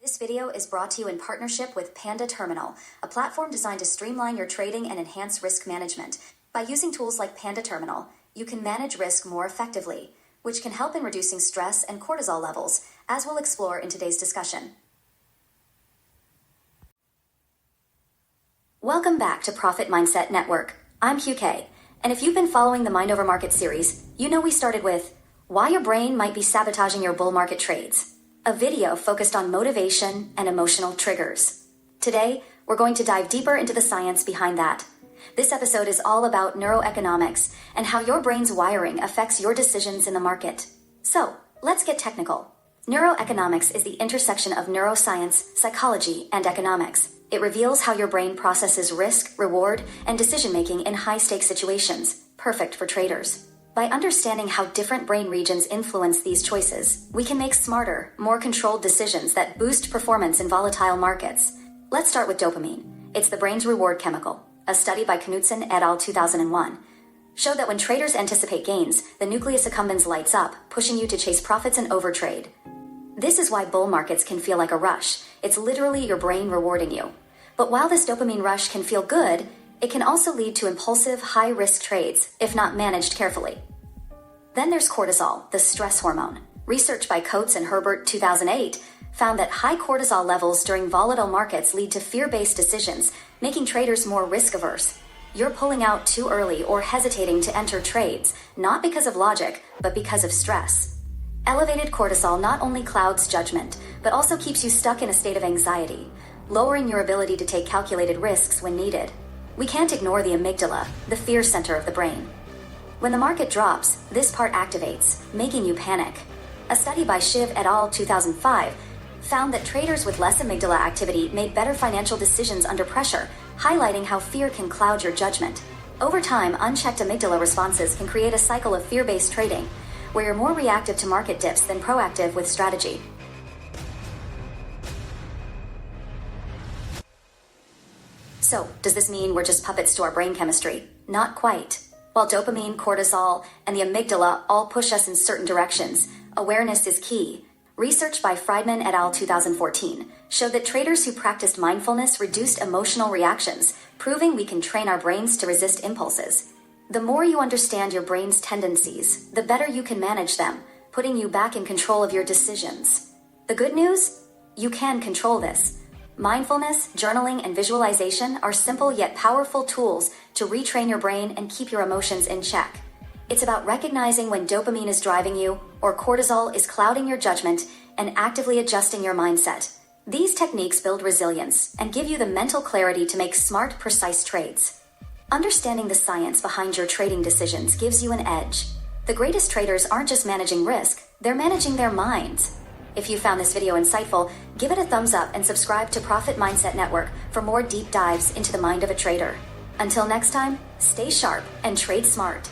This video is brought to you in partnership with Panda Terminal, a platform designed to streamline your trading and enhance risk management. By using tools like Panda Terminal, you can manage risk more effectively, which can help in reducing stress and cortisol levels, as we'll explore in today's discussion. Welcome back to Profit Mindset Network. I'm QK, and if you've been following the Mind Over Market series, you know we started with why your brain might be sabotaging your bull market trades, a video focused on motivation and emotional triggers. Today, we're going to dive deeper into the science behind that. This episode is all about neuroeconomics and how your brain's wiring affects your decisions in the market. So, let's get technical. Neuroeconomics is the intersection of neuroscience, psychology, and economics. It reveals how your brain processes risk, reward, and decision-making in high-stakes situations, perfect for traders. By understanding how different brain regions influence these choices, we can make smarter, more controlled decisions that boost performance in volatile markets. Let's start with dopamine. It's the brain's reward chemical. A study by Knudsen et al. 2001 showed that when traders anticipate gains, the nucleus accumbens lights up, pushing you to chase profits and overtrade. This is why bull markets can feel like a rush. It's literally your brain rewarding you. But while this dopamine rush can feel good, it can also lead to impulsive, high-risk trades, if not managed carefully. Then there's cortisol, the stress hormone. Research by Coates and Herbert 2008 found that high cortisol levels during volatile markets lead to fear-based decisions, making traders more risk-averse. You're pulling out too early or hesitating to enter trades, not because of logic, but because of stress. Elevated cortisol not only clouds judgment, but also keeps you stuck in a state of anxiety, lowering your ability to take calculated risks when needed. We can't ignore the amygdala, the fear center of the brain. When the market drops, this part activates, making you panic. A study by Shiv et al. 2005 found that traders with less amygdala activity made better financial decisions under pressure, highlighting how fear can cloud your judgment. Over time, unchecked amygdala responses can create a cycle of fear-based trading, where you're more reactive to market dips than proactive with strategy. So, does this mean we're just puppets to our brain chemistry? Not quite. While dopamine, cortisol, and the amygdala all push us in certain directions, awareness is key. Research by Friedman et al. 2014 showed that traders who practiced mindfulness reduced emotional reactions, proving we can train our brains to resist impulses. The more you understand your brain's tendencies, the better you can manage them, putting you back in control of your decisions. The good news? You can control this. Mindfulness, journaling, and visualization are simple yet powerful tools to retrain your brain and keep your emotions in check. It's about recognizing when dopamine is driving you or cortisol is clouding your judgment and actively adjusting your mindset. These techniques build resilience and give you the mental clarity to make smart, precise trades. Understanding the science behind your trading decisions gives you an edge. The greatest traders aren't just managing risk, they're managing their minds. If you found this video insightful, give it a thumbs up and subscribe to Profit Mindset Network for more deep dives into the mind of a trader. Until next time, stay sharp and trade smart.